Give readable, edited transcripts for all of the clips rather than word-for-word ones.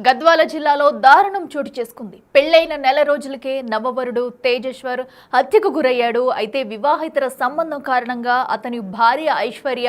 గద్వాల జిల్లాలో దారుణం చోటు చేసుకుంది. పెళ్లైన నెల రోజులకే నవవరుడు తేజేశ్వర్ హత్యకు గురయ్యాడు. అయితే వివాహేతర సంబంధం కారణంగా అతని భార్య ఐశ్వర్య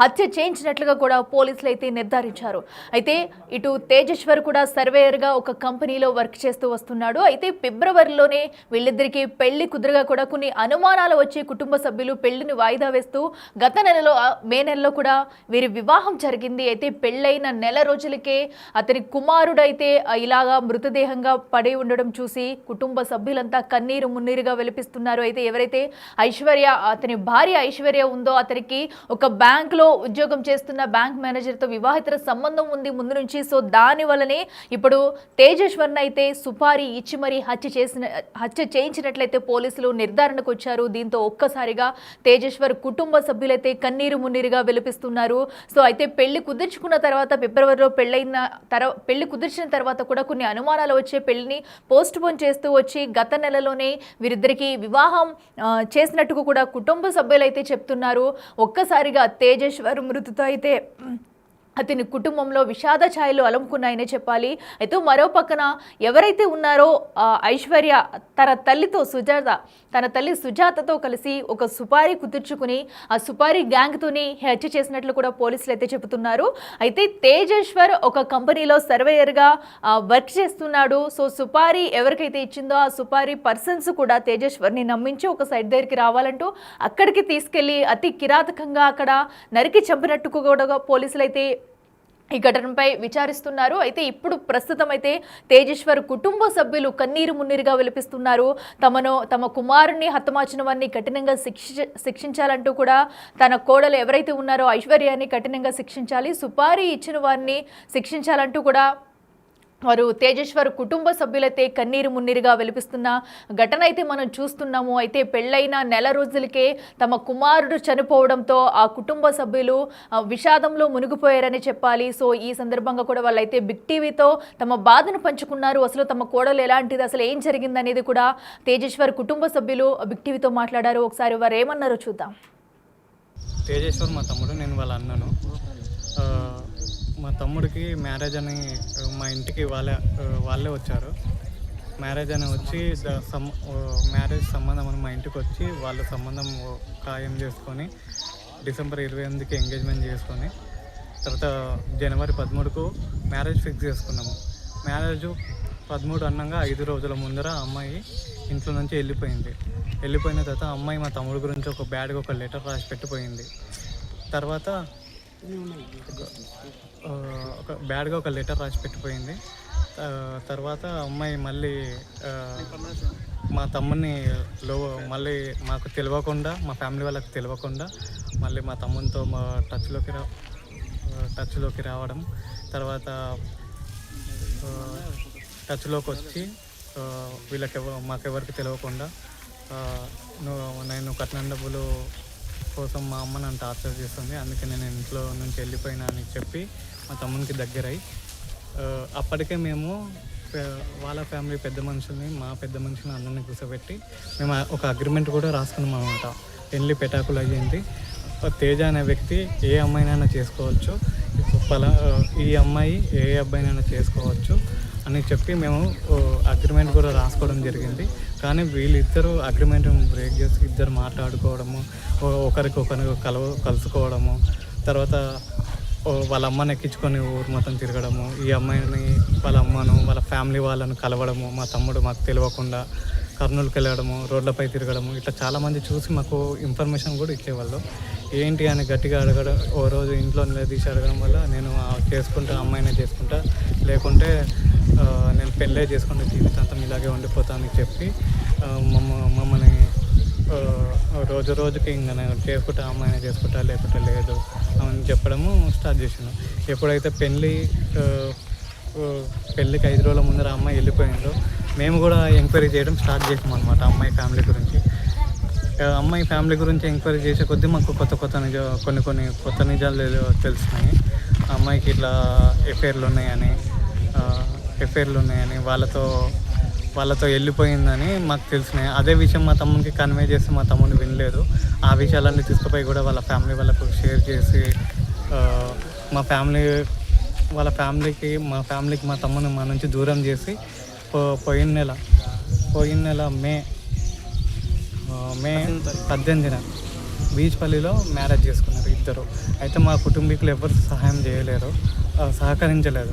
హత్య చేయించినట్లుగా కూడా పోలీసులు అయితే నిర్ధారించారు. అయితే ఇటు తేజేశ్వర్ కూడా సర్వేయర్గా ఒక కంపెనీలో వర్క్ చేస్తూ వస్తున్నాడు. అయితే ఫిబ్రవరిలోనే వీళ్ళిద్దరికీ పెళ్లి కుదురుగా కూడా కొన్ని అనుమానాలు వచ్చి కుటుంబ సభ్యులు పెళ్లిని వాయిదా వేస్తూ గత నెలలో మే నెలలో కూడా వీరి వివాహం జరిగింది. అయితే పెళ్లైన నెల రోజులకే అతని కుమారుడైతే ఇలాగా మృతదేహంగా పడి ఉండడం చూసి కుటుంబ సభ్యులంతా కన్నీరు మున్నీరుగా వెలిపిస్తున్నారు. అయితే ఎవరైతే ఐశ్వర్య అతని భార్య ఐశ్వర్య ఉందో అతనికి ఒక బ్యాంకులో ఉద్యోగం చేస్తున్న బ్యాంక్ మేనేజర్తో వివాహితర సంబంధం ఉంది ముందు నుంచి. సో దాని వల్లనే ఇప్పుడు తేజేశ్వర్ని అయితే సుపారీ ఇచ్చి మరీ హత్య చేయించినట్లయితే పోలీసులు నిర్ధారణకు వచ్చారు. దీంతో ఒక్కసారిగా తేజేశ్వర్ కుటుంబ సభ్యులైతే కన్నీరు మున్నీరుగా వెలిపిస్తున్నారు. సో అయితే పెళ్లి కుదుర్చుకున్న తర్వాత ఫిబ్రవరిలో పెళ్లి కుదిర్చిన తర్వాత కూడా కొన్ని అనుమానాలు వచ్చే పెళ్లిని పోస్ట్ పోన్ చేస్తూ వచ్చి గత నెలలోనే వీరిద్దరికి వివాహం చేసినట్టుగా కూడా కుటుంబ సభ్యులు అయితే చెప్తున్నారు. ఒక్కసారిగా తేజేశ్వర్ మృతితో అయితే అతని కుటుంబంలో విషాద ఛాయలు అలుముకున్నాయనే చెప్పాలి. అయితే మరో పక్కన ఎవరైతే ఉన్నారో ఐశ్వర్య తన తల్లి సుజాతతో కలిసి ఒక సుపారీ కుదుర్చుకుని ఆ సుపారీ గ్యాంగ్తోని హత్య చేసినట్లు కూడా పోలీసులు అయితే చెబుతున్నారు. అయితే తేజేశ్వర్ ఒక కంపెనీలో సర్వేయర్గా వర్క్ చేస్తున్నాడు. సో సుపారీ ఎవరికైతే ఇచ్చిందో ఆ సుపారీ పర్సన్స్ కూడా తేజేశ్వర్ని నమ్మించి ఒక సైడ్ దగ్గరికి రావాలంటూ అక్కడికి తీసుకెళ్లి అతి కిరాతకంగా అక్కడ నరికి చంపినట్టు కూడా పోలీసులు అయితే ఈ ఘటనపై విచారిస్తున్నారు. అయితే ఇప్పుడు ప్రస్తుతం అయితే తేజేశ్వర్ కుటుంబ సభ్యులు కన్నీరు మున్నీరుగా విలపిస్తున్నారు. తమ కుమారుణ్ణి హతమార్చిన వారిని కఠినంగా శిక్షించాలంటూ కూడా తన కోడలు ఎవరైతే ఉన్నారో ఐశ్వర్యాన్ని కఠినంగా శిక్షించాలి, సుపారీ ఇచ్చిన వారిని శిక్షించాలంటూ కూడా వారు తేజేశ్వర్ కుటుంబ సభ్యులైతే కన్నీరు మున్నీరుగా వెలిపిస్తున్న ఘటన అయితే మనం చూస్తున్నాము. అయితే పెళ్లైన నెల రోజులకే తమ కుమారుడు చనిపోవడంతో ఆ కుటుంబ సభ్యులు విషాదంలో మునిగిపోయారని చెప్పాలి. సో ఈ సందర్భంగా కూడా వాళ్ళైతే బిగ్ టీవీతో తమ బాధను పంచుకున్నారు. అసలు తమ కోడలు ఎలాంటిది, అసలు ఏం జరిగింది అనేది కూడా తేజేశ్వర్ కుటుంబ సభ్యులు బిగ్ టీవీతో మాట్లాడారు. ఒకసారి వారు ఏమన్నారో చూద్దాం. తేజేశ్వర్ మా తమ్ముడు, నేను వాళ్ళ అన్నను. మా తమ్ముడికి మ్యారేజ్ అని మా ఇంటికి వాళ్ళే వచ్చారు. మ్యారేజ్ అని వచ్చి మ్యారేజ్ సంబంధం అని మా ఇంటికి వచ్చి వాళ్ళ సంబంధం ఖాయం చేసుకొని డిసెంబర్ 28కి ఎంగేజ్మెంట్ చేసుకొని తర్వాత జనవరి 13కు మ్యారేజ్ ఫిక్స్ చేసుకున్నాము. మ్యారేజ్ 13 అన్నాక 5 రోజుల ముందర అమ్మాయి ఇంట్లో నుంచి వెళ్ళిపోయిన తర్వాత అమ్మాయి మా తమ్ముడి గురించి ఒక బ్యాడ్గా ఒక లెటర్ రాసి పెట్టిపోయింది. తర్వాత ఒక లెటర్ రాసి పెట్టిపోయింది. తర్వాత అమ్మాయి మళ్ళీ మా తమ్ముడిని మళ్ళీ మాకు తెలియకుండా, మా ఫ్యామిలీ వాళ్ళకి తెలియకుండా మళ్ళీ మా తమ్మునితో మా టచ్లోకి రావడం, తర్వాత టచ్లోకి వచ్చి మాకెవరికి తెలియకుండా నేను కట్నం డబ్బులు కోసం మా అమ్మ నన్ను టార్చర్ చేస్తుంది, అందుకే నేను ఇంట్లో నుంచి వెళ్ళిపోయినా అని చెప్పి మా తమ్మునికి దగ్గరై అప్పటికే మేము వాళ్ళ ఫ్యామిలీ పెద్ద మనుషుల్ని, మా పెద్ద మనుషుల్ని అందరినీ కూర్చోబెట్టి మేము ఒక అగ్రిమెంట్ కూడా రాసుకున్నాం అన్నమాట. పెళ్ళి పెటాకులు అయ్యింది. తేజ అనే వ్యక్తి ఏ అమ్మాయినైనా చేసుకోవచ్చు, ఈ అమ్మాయి ఏ అబ్బాయినైనా చేసుకోవచ్చు అని చెప్పి మేము అగ్రిమెంట్ కూడా రాసుకోవడం జరిగింది. కానీ వీళ్ళిద్దరూ అగ్రిమెంట్ బ్రేక్ చేసి ఇద్దరు మాట్లాడుకోవడము, ఒకరికొకరు కలుసుకోవడము, తర్వాత వాళ్ళ అమ్మని ఎక్కించుకొని ఊరు మొత్తం తిరగడము, ఈ అమ్మాయిని వాళ్ళ అమ్మను వాళ్ళ ఫ్యామిలీ వాళ్ళను కలవడము, మా తమ్ముడు మాకు తెలియకుండా కర్నూలుకి వెళ్ళడము, రోడ్లపై తిరగడము, ఇట్లా చాలామంది చూసి మాకు ఇన్ఫర్మేషన్ కూడా ఇచ్చేవాళ్ళు. ఏంటి అని గట్టిగా అడగడం, ఓ రోజు ఇంట్లో నిలదీసి అడగడం వల్ల నేను అమ్మాయినే చేసుకుంటా, లేకుంటే నేను పెళ్ళే చేసుకుంటే జీవితాంతం ఇలాగే ఉండిపోతానని చెప్పి మమ్మల్ని రోజుకి ఇంకా నేను చేసుకుంటా, అమ్మాయినే చేసుకుంటా లేకుంటే లేదు అని చెప్పడము స్టార్ట్ చేసాను. ఎప్పుడైతే పెళ్ళికి 5 రోజుల ముందర అమ్మాయి వెళ్ళిపోయిందో మేము కూడా ఎంక్వైరీ చేయడం స్టార్ట్ చేసాం అనమాట. అమ్మాయి ఫ్యామిలీ గురించి ఎంక్వైరీ చేసే కొద్దీ మాకు కొన్ని కొత్త నిజాలు తెలుస్తున్నాయి. అమ్మాయికి ఇట్లా ఎఫ్ఐఆర్లు ఉన్నాయని వాళ్ళతో వెళ్ళిపోయిందని మాకు తెలిసినాయి. అదే విషయం మా తమ్మునికి కన్వే చేస్తే మా తమ్ముడు వినలేదు. ఆ విషయాలన్నీ తీసుకుపోయి కూడా వాళ్ళ ఫ్యామిలీ వాళ్ళకు షేర్ చేసి మా ఫ్యామిలీ వాళ్ళ ఫ్యామిలీకి మా తమ్ముని మా నుంచి దూరం చేసి పోయిన నెల మే 18న బీచ్పల్లిలో మ్యారేజ్ చేసుకున్నారు ఇద్దరు. అయితే మా కుటుంబీకులు ఎవరు సహాయం చేయలేరు, సహకరించలేదు.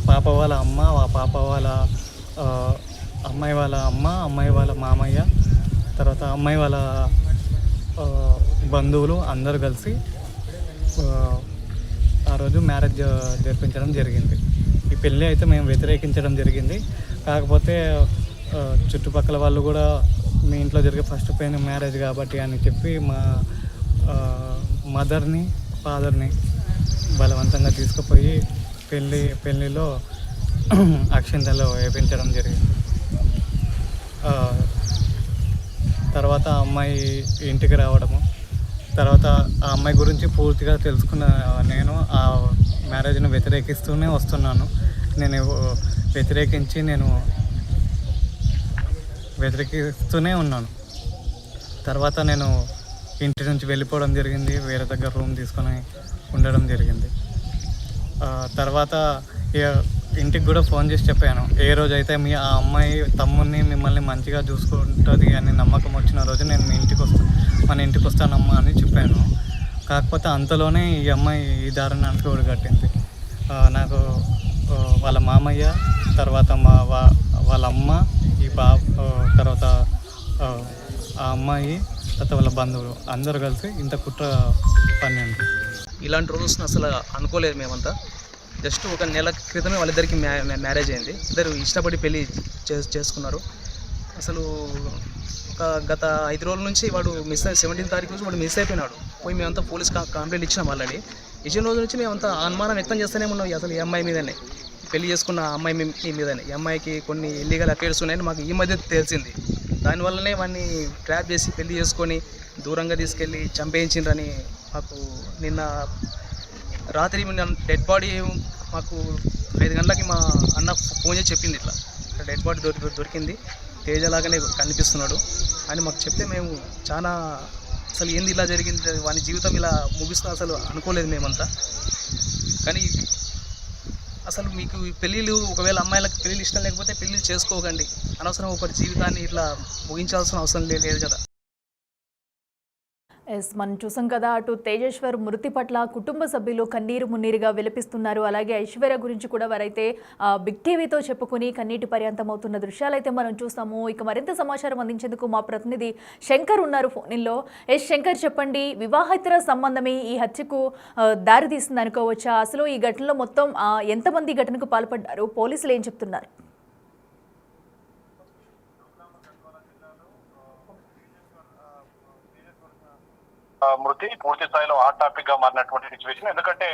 పాప వాళ్ళ అమ్మ, ఆ పాప వాళ్ళ అమ్మాయి వాళ్ళ అమ్మ, అమ్మాయి వాళ్ళ మామయ్య, తర్వాత అమ్మాయి వాళ్ళ బంధువులు అందరూ కలిసి ఆ రోజు మ్యారేజ్ జరిపించడం జరిగింది. ఈ పెళ్ళి అయితే మేము వ్యతిరేకించడం జరిగింది. కాకపోతే చుట్టుపక్కల వాళ్ళు కూడా మీ ఇంట్లో జరిగే ఫస్ట్ పెయిన్ మ్యారేజ్ కాబట్టి అని చెప్పి మా మదర్ని ఫాదర్ని బలవంతంగా తీసుకుపోయి పెళ్ళిలో అక్షింతలు వేయించడం జరిగింది. తర్వాత అమ్మాయి ఇంటికి రావడము, తర్వాత ఆ అమ్మాయి గురించి పూర్తిగా తెలుసుకున్న నేను ఆ మ్యారేజ్ను వ్యతిరేకిస్తూనే వస్తున్నాను. వ్యతిరేకిస్తూనే ఉన్నాను. తర్వాత నేను ఇంటి నుంచి వెళ్ళిపోవడం జరిగింది, వేరే దగ్గర రూమ్ తీసుకొని ఉండడం జరిగింది. తర్వాత ఇంటికి కూడా ఫోన్ చేసి చెప్పాను, ఏ రోజైతే ఆ అమ్మాయి తమ్ముడిని మిమ్మల్ని మంచిగా చూసుకుంటుంది అని నమ్మకం వచ్చిన రోజు నేను మన ఇంటికి వస్తానమ్మా అని చెప్పాను. కాకపోతే అంతలోనే ఈ అమ్మాయి ఈ దారుణానికి ఒడిగట్టింది. నాకు వాళ్ళ మామయ్య, తర్వాత వాళ్ళ అమ్మ, తర్వాత ఆ అమ్మాయి, తర్వాత వాళ్ళ బంధువులు అందరూ కలిసి ఇంత కుట్ర పన్నింది. ఇలాంటి రోజున అసలు అనుకోలేదు మేమంతా. జస్ట్ ఒక నెల క్రితమే వాళ్ళిద్దరికి మ్యారేజ్ అయింది. ఇద్దరు ఇష్టపడి పెళ్ళి చేసుకున్నారు. అసలు గత 5 రోజుల నుంచి వాడు 17వ తారీఖు రోజు వాడు మిస్ అయిపోయినాడు. పోయి మేమంతా పోలీస్ కంప్లైంట్ ఇచ్చినాం. ఆల్రెడీ ఇచ్చిన రోజు నుంచి మేమంతా అనుమానం వ్యక్తం చేస్తూనే ఉన్నాం. అసలు ఈ అమ్మాయి మీదనే, పెళ్లి చేసుకున్న అమ్మాయి మీదనే, ఈ అమ్మాయికి కొన్ని ఇల్లీగల్ అఫైర్స్ ఉన్నాయని మాకు ఈ మధ్య తెలిసింది. దానివల్లనే వాడిని ట్రాప్ చేసి పెళ్లి చేసుకొని దూరంగా తీసుకెళ్ళి చంపేయించిండ్రని మాకు నిన్న రాత్రి డెడ్ బాడీ మాకు 5 గంటలకి మా అన్న ఫోన్ చేసి చెప్పింది, ఇట్లా డెడ్ బాడీ దొరికింది, తేజలాగానే కనిపిస్తున్నాడు అని మాకు చెప్తే మేము చాలా అసలు ఏంది ఇలా జరిగింది, వాని జీవితం ఇలా ముగిస్తున్నా అసలు అనుకోలేదు మేమంతా. కానీ అసలు మీకు పెళ్ళిళ్ళు, ఒకవేళ అమ్మాయిలకు పెళ్ళిళ్ళు ఇష్టం లేకపోతే పెళ్ళిళ్ళు చేసుకోకండి. అనవసరం ఒకరి జీవితాన్ని ఇట్లా ముగించాల్సిన అవసరం లేదు కదా. మనం చూసాం కదా, అటు తేజేశ్వర్ మృతి పట్ల కుటుంబ సభ్యులు కన్నీరు మున్నీరుగా విలపిస్తున్నారు. అలాగే ఐశ్వర్య గురించి కూడా వారైతే బిగ్ టీవీతో చెప్పుకుని కన్నీటి పర్యంతం అవుతున్న దృశ్యాలైతే మనం చూస్తాము. ఇక మరింత సమాచారం అందించేందుకు మా ప్రతినిధి శంకర్ ఉన్నారు ఫోన్లో. శంకర్, చెప్పండి, వివాహేతర సంబంధమే ఈ హత్యకు దారితీస్తుంది అనుకోవచ్చా? అసలు ఈ ఘటనలో మొత్తం ఎంతమంది ఘటనకు పాల్పడ్డారు? పోలీసులు ఏం చెప్తున్నారు? మృతి పూర్తి స్థాయిలో హాట్ టాపిక్ గా మారినటువంటి సిచ్యువేషన్. ఎందుకంటే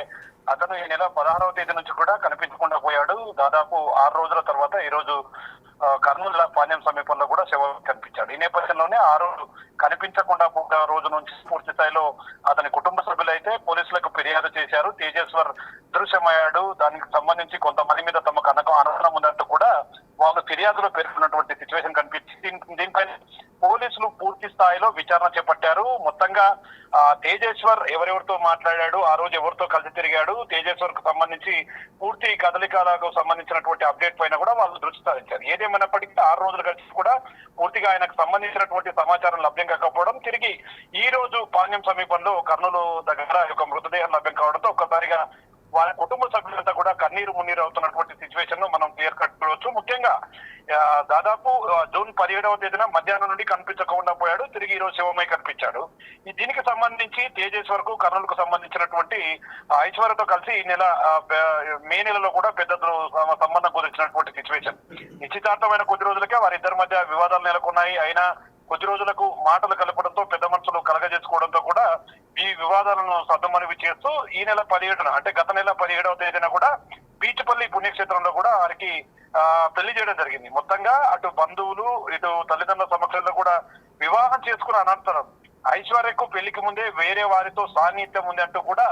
అతను ఈ నెల 16వ తేదీ నుంచి కూడా కనిపించకుండా పోయాడు. దాదాపు 6 రోజుల తర్వాత ఈ రోజు కర్నూలు పాణ్యం సమీపంలో కూడా శవం కనిపించాడు. ఈ నేపథ్యంలోనే 6 రోజులు కనిపించకుండా పోయిన రోజు నుంచి పూర్తి స్థాయిలో అతని కుటుంబ సభ్యులు అయితే పోలీసులకు ఫిర్యాదు చేశారు. తేజేశ్వర్ దృశ్యమయ్యాడు, దానికి సంబంధించి కొంతమంది మీద తమకు అనుమానం ఉన్నట్టు కూడా వాళ్ళు ఫిర్యాదులో పేర్కొన్నటువంటి సిచ్యువేషన్ కనిపించింది. దీనిపైన పోలీసులు పూర్తి స్థాయిలో విచారణ చేపట్టారు. మొత్తంగా తేజేశ్వర్ ఎవరెవరితో మాట్లాడాడు, ఆ రోజు ఎవరితో కలిసి తిరిగాడు, తేజేశ్వర్ కు సంబంధించి పూర్తి కదలికలకు సంబంధించినటువంటి అప్డేట్ పైన కూడా వాళ్ళు దృష్టి సారించారు. ఏదేమైనప్పటికీ 6 రోజులు కలిసి కూడా పూర్తిగా ఆయనకు సంబంధించినటువంటి సమాచారం లభ్యం కాకపోవడం, తిరిగి ఈ రోజు పాణ్యం సమీపంలో కర్నూలు దగ్గర ఒక మృతదేహం లభ్యం కావడంతో ఒక్కసారిగా వారి కుటుంబ సభ్యులంతా కూడా కన్నీరు మున్నీరు అవుతున్నటువంటి సిచ్యువేషన్ ను మనం క్లియర్ కట్ చూడవచ్చు. ముఖ్యంగా దాదాపు జూన్ 17వ తేదీన మధ్యాహ్నం నుండి కనిపించకుండా పోయాడు, తిరిగి ఈ రోజు శివమై కనిపించాడు. దీనికి సంబంధించి తేజేశ్వర్ కు కర్నూలుకు సంబంధించినటువంటి ఐశ్వర్యతో కలిసి ఈ నెల మే నెలలో కూడా పెద్ద సంబంధం కుదిర్చినటువంటి సిచ్యువేషన్. నిశ్చితార్థమైన కొద్ది రోజులకే వారిద్దరి మధ్య వివాదాలు నెలకొన్నాయి. అయినా కొద్ది రోజులకు మాటలు కలపడంతో, పెద్ద మనసులు కలగజేసుకోవడంతో కూడా ఈ వివాదాలను సద్దుమణివి చేస్తూ ఈ నెల 17న, అంటే గత నెల 17వ తేదీన కూడా బీచ్పల్లి పుణ్యక్షేత్రంలో కూడా వారికి పెళ్లి చేయడం జరిగింది. మొత్తంగా అటు బంధువులు, ఇటు తల్లిదండ్రుల సమక్షంలో కూడా వివాహం చేసుకున్న అనంతరం ఐశ్వర్యకు పెళ్లికి ముందే వేరే వారితో సాన్నిహిత్యం ఉంది అంటూ కూడా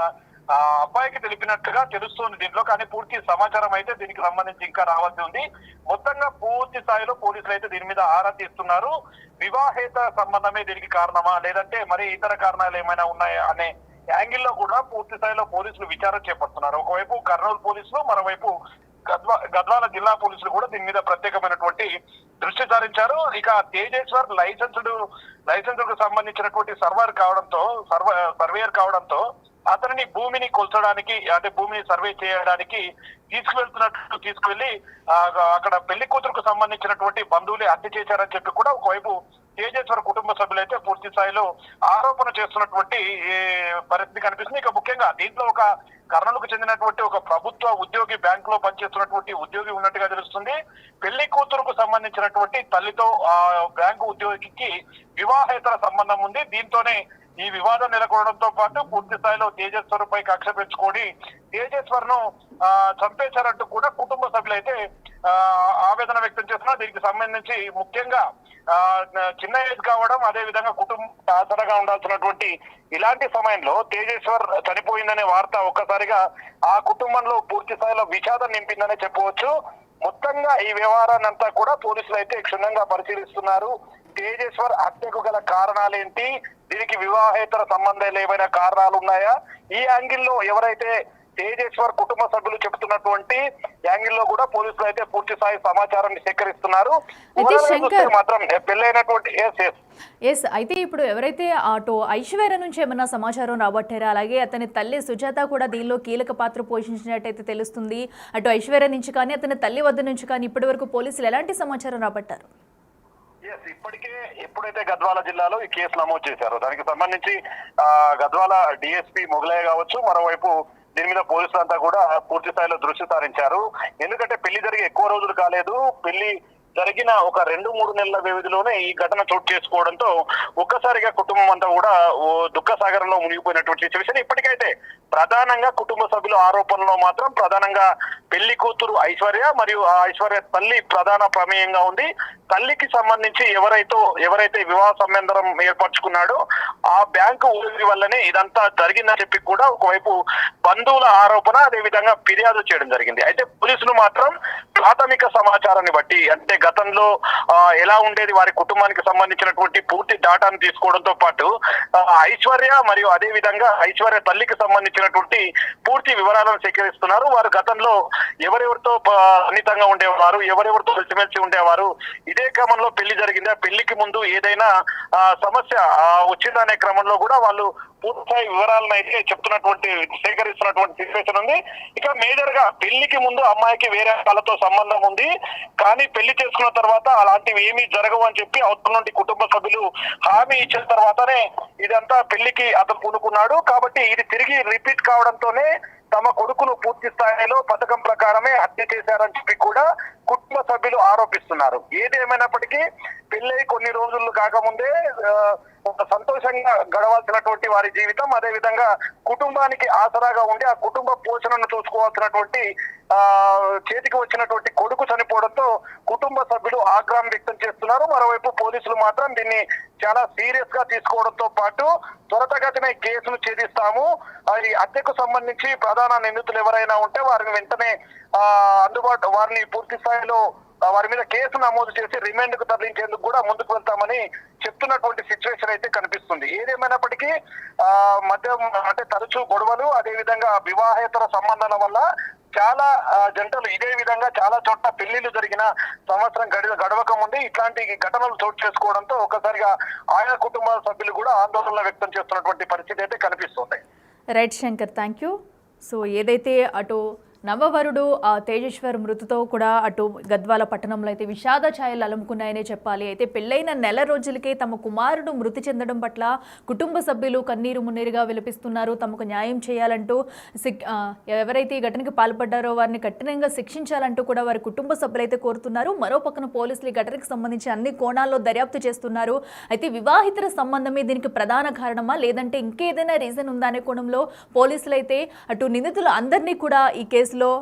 ఆ అబ్బాయికి తెలిపినట్టుగా తెలుస్తోంది దీంట్లో. కానీ పూర్తి సమాచారం అయితే దీనికి సంబంధించి ఇంకా రావాల్సి ఉంది. మొత్తంగా పూర్తి స్థాయిలో పోలీసులు అయితే దీని మీద ఆరా తీస్తున్నారు. వివాహేతర సంబంధమే దీనికి కారణమా, లేదంటే మరి ఇతర కారణాలు ఏమైనా ఉన్నాయా అనే యాంగిల్లో కూడా పూర్తి స్థాయిలో పోలీసులు విచారణ చేపడుతున్నారు. ఒకవైపు కర్నూలు పోలీసులు, మరోవైపు గద్వాల జిల్లా పోలీసులు కూడా దీని మీద ప్రత్యేకమైనటువంటి దృష్టి సారించారు. ఇక తేజేశ్వర్ లైసెన్సుకు సంబంధించినటువంటి సర్వేయర్ కావడంతో అతనిని భూమిని కొల్చడానికి, అంటే భూమిని సర్వే చేయడానికి తీసుకువెళ్లి అక్కడ పెళ్లి కూతురుకు సంబంధించినటువంటి బంధువులే హత్య చేశారని చెప్పి కూడా ఒకవైపు తేజేశ్వర్ కుటుంబ సభ్యులైతే పూర్తి స్థాయిలో ఆరోపణ చేస్తున్నటువంటి పరిస్థితి కనిపిస్తుంది. ఇక ముఖ్యంగా దీంట్లో ఒక కర్నూలుకు చెందినటువంటి ఒక ప్రభుత్వ ఉద్యోగి, బ్యాంక్ లో పనిచేస్తున్నటువంటి ఉద్యోగి ఉన్నట్టుగా తెలుస్తుంది. పెళ్లి కూతురుకు సంబంధించినటువంటి తల్లితో ఆ బ్యాంకు ఉద్యోగికి వివాహేతర సంబంధం ఉంది. దీంతోనే ఈ వివాదం నెలకొనడంతో పాటు పూర్తి స్థాయిలో తేజేశ్వర్ పై కక్ష పెంచుకొని తేజేశ్వర్ ను చంపేశారంటూ కూడా కుటుంబ సభ్యులైతే ఆవేదన వ్యక్తం చేస్తున్నారు. దీనికి సంబంధించి ముఖ్యంగా చిన్న ఏజ్ కావడం, అదే విధంగా కుటుంబం ఆసరగా ఉండాల్సినటువంటి ఇలాంటి సమయంలో తేజేశ్వర్ చనిపోయిందనే వార్త ఒక్కసారిగా ఆ కుటుంబంలో పూర్తి స్థాయిలో విషాదం నింపిందనే చెప్పవచ్చు. మొత్తంగా ఈ వ్యవహారాన్ని అంతా కూడా పోలీసులు అయితే క్షుణ్ణంగా పరిశీలిస్తున్నారు. తేజేశ్వర్ హత్యకు గల కారణాలేంటి, దీనికి వివాహేతర సంబంధాలు ఏమైనా కారణాలు ఉన్నాయా, ఈ యాంగిల్లో ఎవరైతే తేజేశ్వర్ కుటుంబ సభ్యులు చెబుతున్నటువంటి యాంగిల్లో కూడా పోలీసులు అయితే పూర్తి స్థాయి సమాచారాన్ని సేకరిస్తున్నారు. మాత్రం పెళ్ళైనటువంటి అయితే ఇప్పుడు ఎవరైతే అటు ఐశ్వర్య నుంచి ఏమన్నా సమాచారం రాబట్టారా, అలాగే అతని తల్లి సుజాత కూడా దీనిలో కీలక పాత్ర పోషించినట్టయితే తెలుస్తుంది. అటు ఐశ్వర్య నుంచి కానీ అతని తల్లి వద్ద నుంచి కానీ ఇప్పటి వరకు పోలీసులు ఎలాంటి సమాచారం రాబట్టారు? ఇప్పటికే ఎప్పుడైతే గద్వాల జిల్లాలో ఈ కేసు నమోదు చేశారో దానికి సంబంధించి గద్వాల డిఎస్పీ మొగలయ్య కావచ్చు, మరోవైపు దీని మీద పోలీసులంతా కూడా పూర్తి స్థాయిలో దృష్టి సారించారు. ఎందుకంటే పెళ్లి జరిగి ఎక్కువ రోజులు కాలేదు, పెళ్లి జరిగిన ఒక 2-3 నెలల వ్యవధిలోనే ఈ ఘటన చోటు చేసుకోవడంతో ఒక్కసారిగా కుటుంబం అంతా కూడా ఓ దుఃఖ సాగరంలో మునిగిపోయినటువంటి సిచ్యువేషన్. ఇప్పటికైతే ప్రధానంగా కుటుంబ సభ్యుల ఆరోపణలో మాత్రం ప్రధానంగా పెళ్లి కూతురు ఐశ్వర్య మరియు ఆ ఐశ్వర్య తల్లి ప్రధాన ప్రమేయంగా ఉంది. తల్లికి సంబంధించి ఎవరైతే వివాహ సంబంధం ఏర్పరచుకున్నాడో ఆ బ్యాంకు ఊరి వల్లనే ఇదంతా జరిగిందని చెప్పి కూడా ఒకవైపు బంధువుల ఆరోపణ, అదే విధంగా ఫిర్యాదు చేయడం జరిగింది. అయితే పోలీసులు మాత్రం ప్రాథమిక సమాచారాన్ని బట్టి, అంటే గతంలో ఎలా ఉండేది వారి కుటుంబానికి సంబంధించినటువంటి పూర్తి డాటాను తీసుకోవడంతో పాటు ఐశ్వర్య మరియు అదే విధంగా ఐశ్వర్య తల్లికి సంబంధించినటువంటి పూర్తి వివరాలను సేకరిస్తున్నారు. వారు గతంలో ఎవరెవరితో సన్నిహితంగా ఉండేవారు, ఎవరెవరితో కలిసిమెలిసి ఉండేవారు, ఇదే క్రమంలో పెళ్లి జరిగిందా, పెళ్లికి ముందు ఏదైనా సమస్య వచ్చిందనే క్రమంలో కూడా వాళ్ళు పూర్తిస్థాయి వివరాలను అయితే చెప్తున్నటువంటి సేకరిస్తున్నటువంటి సిచ్యువేషన్ ఉంది. ఇక మేజర్ గా పెళ్లికి ముందు అమ్మాయికి వేరే వాళ్ళతో సంబంధం ఉంది, కానీ పెళ్లి చేసుకున్న తర్వాత అలాంటివి ఏమీ జరగవు అని చెప్పి అవతల నుండి కుటుంబ సభ్యులు హామీ ఇచ్చిన తర్వాతనే ఇదంతా పెళ్లికి అతను పూనుకున్నాడు. కాబట్టి ఇది తిరిగి రిపీట్ కావడంతోనే తమ కొడుకును పూర్తి స్థాయిలో పథకం ప్రకారమే హత్య చేశారని చెప్పి కూడా కుటుంబ సభ్యులు ఆరోపిస్తున్నారు. ఏది ఏమైనప్పటికీ పెళ్ళై కొన్ని రోజులు కాకముందే సంతోషంగా గడవాల్సినటువంటి వారి జీవితం, అదే విధంగా కుటుంబానికి ఆసరాగా ఉండి ఆ కుటుంబ పోషణను చూసుకోవాల్సినటువంటి చేతికి వచ్చినటువంటి కొడుకు చనిపోవడంతో కుటుంబ సభ్యులు ఆగ్రహం వ్యక్తం చేస్తున్నారు. మరోవైపు పోలీసులు మాత్రం దీన్ని చాలా సీరియస్ గా తీసుకోవడంతో పాటు త్వరితగతిన కేసును ఛేదిస్తాము, ఈ హత్యకు సంబంధించి ప్రధాన నిందితులు ఎవరైనా ఉంటే వారిని వెంటనే వారిని పూర్తి స్థాయిలో వారి మీద కేసు నమోదు చేసి రిమాండ్ కు తరలించేందుకు కూడా ముందుకు వెళ్తామని చెప్తున్నటువంటి సిచ్యువేషన్ అయితే కనిపిస్తుంది. ఏదేమైనప్పటికీ అంటే తరచూ గొడవలు, అదే విధంగా వివాహేతర సంబంధాల వల్ల చాలా జంటలు ఇదే విధంగా చాలా చోట్ల పెళ్లిళ్లు జరిగిన సంవత్సరం గడవక ముందే ఇట్లాంటి ఘటనలు చోటు చేసుకోవడంతో ఒక్కసారిగా ఆయా కుటుంబ సభ్యులు కూడా ఆందోళన వ్యక్తం చేస్తున్నటువంటి పరిస్థితి అయితే కనిపిస్తుంది. Right Shankar, thank you. So ఏదైతే అటు నవవరుడు తేజేశ్వర్ మృతితో కూడా అటు గద్వాల పట్టణంలో అయితే విషాద ఛాయలు అలుముకున్నాయనే చెప్పాలి. అయితే పెళ్ళైన నెల రోజులకే తమ కుమారుడు మృతి చెందడం పట్ల కుటుంబ సభ్యులు కన్నీరు మున్నీరుగా విలపిస్తున్నారు. తమకు న్యాయం చేయాలంటూ ఎవరైతే ఈ ఘటనకి పాల్పడ్డారో వారిని కఠినంగా శిక్షించాలంటూ కూడా వారి కుటుంబ సభ్యులైతే కోరుతున్నారు. మరో పక్కన పోలీసులు ఈ ఘటనకు సంబంధించి అన్ని కోణాల్లో దర్యాప్తు చేస్తున్నారు. అయితే వివాహితర సంబంధమే దీనికి ప్రధాన కారణమా, లేదంటే ఇంకేదైనా రీజన్ ఉందా అనే కోణంలో పోలీసులు అయితే అటు నిందితులు అందరినీ కూడా ఈ కేసులో కేసులో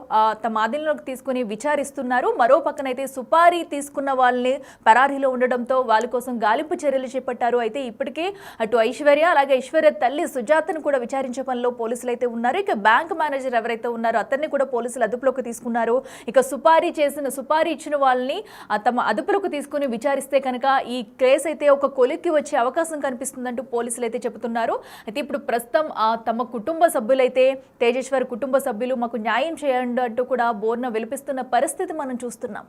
తమ ఆధీనంలోకి తీసుకుని విచారిస్తున్నారు. మరో పక్కనైతే సుపారీ తీసుకున్న వాళ్ళని పరారీలో ఉండడంతో వాళ్ళ కోసం గాలింపు చర్యలు చేపట్టారు. అయితే ఇప్పటికే అటు ఐశ్వర్య అలాగే ఐశ్వర్య తల్లి సుజాతను కూడా విచారించే పనిలో పోలీసులు అయితే ఉన్నారు. ఇక బ్యాంక్ మేనేజర్ ఎవరైతే ఉన్నారో అతన్ని కూడా పోలీసులు అదుపులోకి తీసుకున్నారు. ఇక సుపారీ ఇచ్చిన వాళ్ళని తమ అదుపులోకి తీసుకుని విచారిస్తే కనుక ఈ కేసు అయితే ఒక కొలిక్కి వచ్చే అవకాశం కనిపిస్తుందంటూ పోలీసులు అయితే చెబుతున్నారు. అయితే ఇప్పుడు ప్రస్తుతం తమ కుటుంబ సభ్యులైతే తేజేశ్వర్ కుటుంబ సభ్యులు మాకు న్యాయం చేయండి అంటూ కూడా బోర్న విలిపిస్తున్న పరిస్థితి మనం చూస్తున్నాం.